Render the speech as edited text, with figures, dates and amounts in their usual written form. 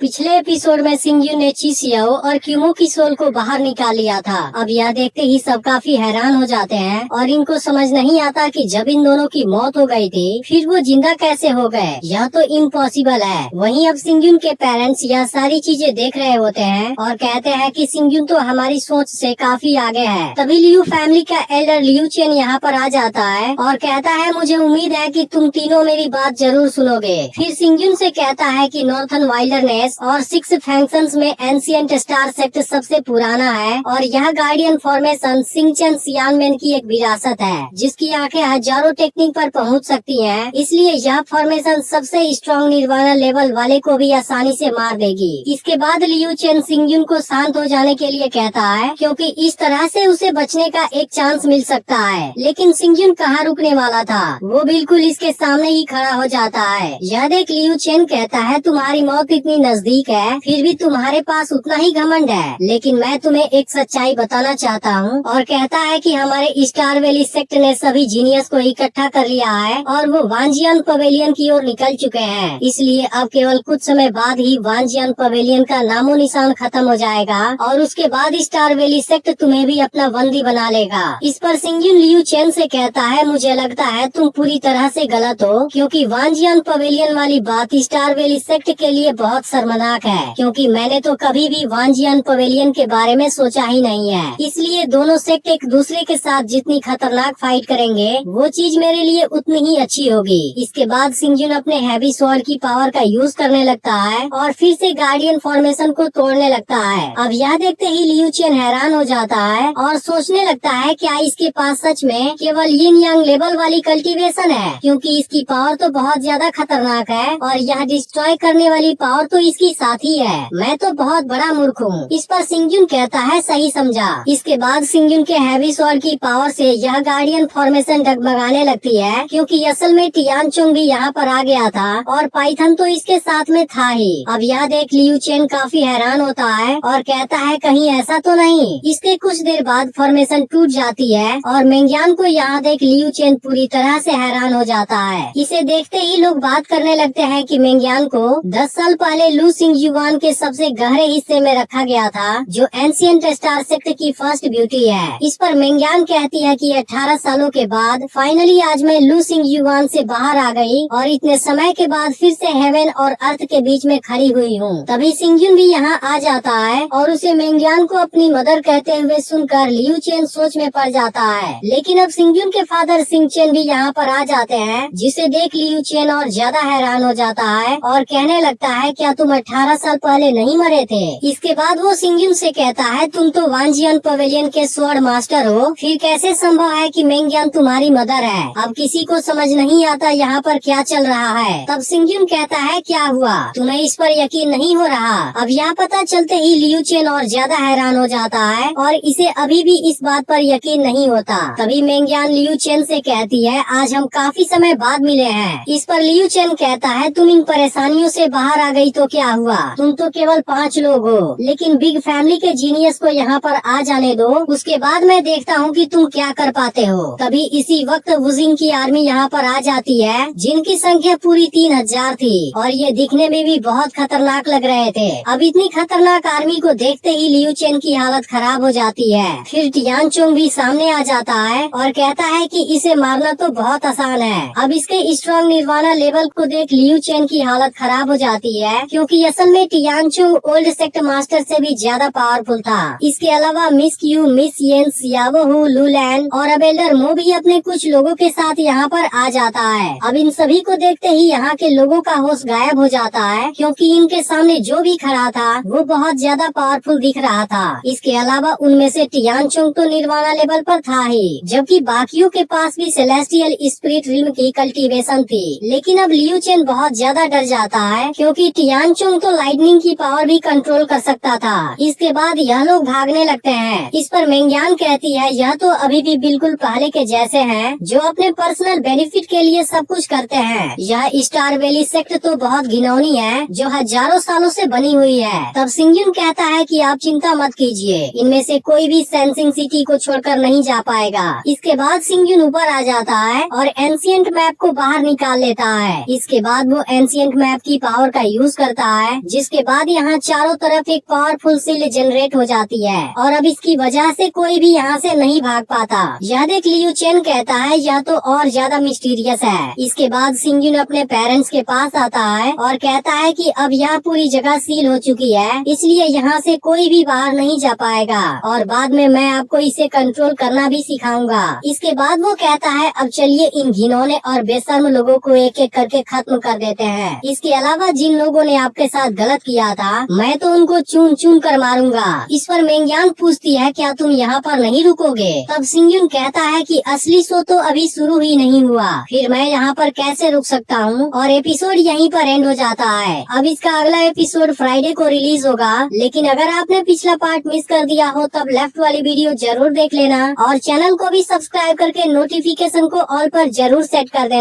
पिछले एपिसोड में सिंगयू ने चिसियो और क्यूमो की सोल को बाहर निकाल लिया था। अब यह देखते ही सब काफी हैरान हो जाते हैं और इनको समझ नहीं आता कि जब इन दोनों की मौत हो गई थी फिर वो जिंदा कैसे हो गए। यह तो इम्पॉसिबल है। वहीं अब सिंगयून के पेरेंट्स यह सारी चीजें देख रहे होते हैं और कहते हैं कि सिंगयून तो हमारी सोच से काफी आगे है। तभी लियू फैमिली का एल्डर लियू चेन यहाँ पर आ जाता है और कहता है, मुझे उम्मीद है कि तुम तीनों मेरी बात जरूर सुनोगे। फिर सिंगयून से कहता है कि नॉर्थन वाइल्डरनेस और 6 फंक्शंस में एंशिएंट स्टार सेक्ट सबसे पुराना है और यह गार्डियन फॉर्मेशन सिंगचन सियानमेन की एक विरासत है जिसकी आंखें हजारों टेक्निक पर पहुंच सकती हैं। इसलिए यह फॉर्मेशन सबसे स्ट्रॉन्ग निर्वाणा लेवल वाले को भी आसानी से मार देगी। इसके बाद लियू चेन सिंगयून को शांत हो जाने के लिए कहता है क्योंकि इस तरह से उसे बचने का एक चांस मिल सकता है। लेकिन सिंगयून कहाँ रुकने वाला था, वो बिल्कुल इसके सामने ही खड़ा हो जाता है। यह देख लियू चेन कहता है, तुम्हारी मौत इतनी नजदीक है फिर भी तुम्हारे पास उतना ही घमंड है। लेकिन मैं तुम्हें एक सच्चाई बताना चाहता हूँ। और कहता है कि हमारे स्टार वैली सेक्ट ने सभी जीनियस को इकट्ठा कर लिया है और वो वांजियन पवेलियन की ओर निकल चुके हैं। इसलिए अब केवल कुछ समय बाद ही वांजियन पवेलियन का नामो निशान खत्म हो जाएगा और उसके बाद स्टार वैली सेक्ट तुम्हें भी अपना बंदी बना लेगा। इस पर सिंगयून लियू चेन से कहता है, मुझे लगता है तुम पूरी तरह से गलत हो क्योंकि वांजियन पवेलियन वाली बात स्टार वैली सेक्ट के लिए बहुत शर्मनाक है क्योंकि मैंने तो कभी भी वांजियन पवेलियन के बारे में सोचा ही नहीं है। इसलिए दोनों सेक्ट एक दूसरे के साथ जितनी खतरनाक फाइट करेंगे वो चीज मेरे लिए उतनी ही अच्छी होगी। इसके बाद सिंगयून अपने हैवी स्वॉर्ड की पावर का यूज करने लगता है और फिर से गार्डियन फॉर्मेशन को तोड़ने लगता है। अब यह देखते ही लियू चेन हैरान हो जाता है और सोचने लगता है क्या इसके पास सच में केवल यिन यांग लेवल वाली कल्टीवेशन है क्योंकि इसकी पावर तो बहुत ज्यादा खतरनाक है और यह डिस्ट्रॉय करने वाली पावर तो इसकी साथ ही है। मैं तो बहुत बड़ा मूर्ख हूँ। इस पर सिंगयून कहता है, सही समझा। इसके बाद सिंगयून के हैवी स्वॉर्ड की पावर से यह गार्डियन फॉर्मेशन डगमगाने लगती है क्योंकि असल में टियानचुंग भी यहाँ पर आ गया था और पाइथन तो इसके साथ में था ही। अब यह देख लियू चेन काफी हैरान होता है और कहता है, कहीं ऐसा तो नहीं। इसके कुछ देर बाद फॉर्मेशन टूट जाती है और मेंग्यान को यहाँ देख लियू चेन पूरी तरह से हैरान हो जाता है। इसे देखते ही लोग बात करने लगते हैं कि मेंग्यान को 10 साल पहले लू सिंग युवान के सबसे गहरे हिस्से में रखा गया था जो एंशिएंट स्टार सेक्ट की फर्स्ट ब्यूटी है। इस पर मेंग्यान कहती है कि 18 सालों के बाद फाइनली आज मैं लू सिंग युवान से बाहर आ गई और इतने समय के बाद फिर से हेवन और अर्थ के बीच में खड़ी हुई हूँ। तभी सिंगयून भी यहाँ आ जाता है और उसे मेंग्यान को अपनी मदर कहते हुए सुनकर लियू चेन सोच में पड़ जाता है। लेकिन अब सिंगयून के फादर सिंग चेन भी यहाँ पर आ जाते हैं जिसे देख लियू चेन और ज्यादा हैरान हो जाता है और कहने लगता है, क्या तुम 18 साल पहले नहीं मरे थे? इसके बाद वो सिंगयून से कहता है, तुम तो वांजियन पवेलियन के स्वॉर्ड मास्टर हो, फिर कैसे संभव है कि मेंग्यान तुम्हारी मदर है? अब किसी को समझ नहीं आता यहाँ पर क्या चल रहा है। तब सिंगयून कहता है, क्या हुआ, तुम्हें इस पर यकीन नहीं हो रहा? अब यह पता चलते ही लियू चेन और ज्यादा हैरान हो जाता है और इसे अभी भी इस बात पर यकीन नहीं होता। तभी मेंग्यान लियू चेन से कहती है, आज हम काफी समय बाद मिले हैं। इस पर लियू चेन कहता है, तुम इन परेशानियों से बाहर आ गई तो क्या हुआ? तुम तो केवल 5 लोग हो, लेकिन बिग फैमिली के जीनियस को यहाँ पर आ जाने दो, उसके बाद मैं देखता हूँ कि तुम क्या कर पाते हो। तभी इसी वक्त वुजिंग की आर्मी यहाँ पर आ जाती है जिनकी संख्या पूरी 3000 थी और ये दिखने में भी बहुत खतरनाक लग रहे थे। अब इतनी खतरनाक आर्मी को देखते ही लियू चेन की हालत खराब हो जाती है। फिर टियानचुंग भी सामने आ जाता है और कहता है कि इसे मारना तो बहुत आसान है। अब इसके स्ट्रॉन्ग निर्वाणा लेवल को देख लियू चेन की हालत खराब हो जाती है क्योंकि असल में टियानचुंग ओल्ड सेक्ट मास्टर से भी ज्यादा पावरफुल था। इसके अलावा मिस क्यू, मिस येन, सियावोहू, लूलैन और अब एल्डर मो भी अपने कुछ लोगों के साथ यहाँ पर आ जाता है। अब इन सभी को देखते ही यहाँ के लोगों का होश गायब हो जाता है क्योंकि इनके सामने जो भी खड़ा था वो बहुत ज्यादा पावरफुल दिख रहा था। इसके अलावा उनमें से टियानचुंग तो निर्वाणा लेवल पर था ही, जबकि बाकियों के पास भी सेलेस्टियल स्पिरिट रिल्म की कल्टीवेशन थी। लेकिन अब लियू चेन बहुत ज्यादा डर जाता है क्योंकि टियानचुंग तो लाइटनिंग की पावर भी कंट्रोल कर सकता था। इसके बाद यह लोग भागने लगते हैं। इस पर मेंग्यान कहती है, यह तो अभी भी बिल्कुल पहले के जैसे हैं जो अपने पर्सनल बेनिफिट के लिए सब कुछ करते हैं। यह स्टार वैली सेक्ट तो बहुत घिनौनी है जो हजारों सालों से बनी हुई है। तब सिंगयून कहता है कि आप चिंता मत कीजिए, इनमें से कोई भी सेंसिंग सिटी को छोड़कर नहीं जा पाएगा। इसके बाद सिंगयून ऊपर आ जाता है और एंशिएंट मैप को बाहर निकाल लेता है। इसके बाद वो एंशिएंट मैप की पावर का यूज करता है, जिसके बाद यहाँ चारों तरफ एक पावरफुल शील्ड जनरेट हो जाती है और अब इसकी वजह से कोई भी यहाँ से नहीं भाग पाता। यह देख लियू चेन कहता है यह तो और ज्यादा मिस्टीरियस है। इसके बाद सिंगयुन अपने पेरेंट्स के पास आता है और कहता है कि अब यह पूरी जगह सील हो चुकी है, इसलिए यहाँ से कोई भी बाहर नहीं जा पाएगा और बाद में मैं आपको इसे कंट्रोल करना भी सिखाऊंगा। इसके बाद वो कहता है अब चलिए इन घिनौने और बेशर्म लोगों को एक एक करके खत्म कर देते हैं। इसके अलावा जिन लोगों ने आपके साथ गलत किया था मैं तो उनको चून चून कर मारूंगा। इस पर मेंगयांग पूछती है क्या तुम यहाँ पर नहीं रुकोगे? तब सिंगयुन कहता है कि असली शो तो अभी शुरू ही नहीं हुआ, फिर मैं यहाँ पर कैसे रुक सकता हूँ। और एपिसोड यहीं पर एंड हो जाता है। अब इसका अगला एपिसोड फ्राइडे को रिलीज होगा, लेकिन अगर आपने पिछला पार्ट मिस कर दिया हो तब लेफ्ट वाली वीडियो जरूर देख लेना और चैनल को भी सब्सक्राइब करके नोटिफिकेशन को ऑल पर जरूर सेट कर देना।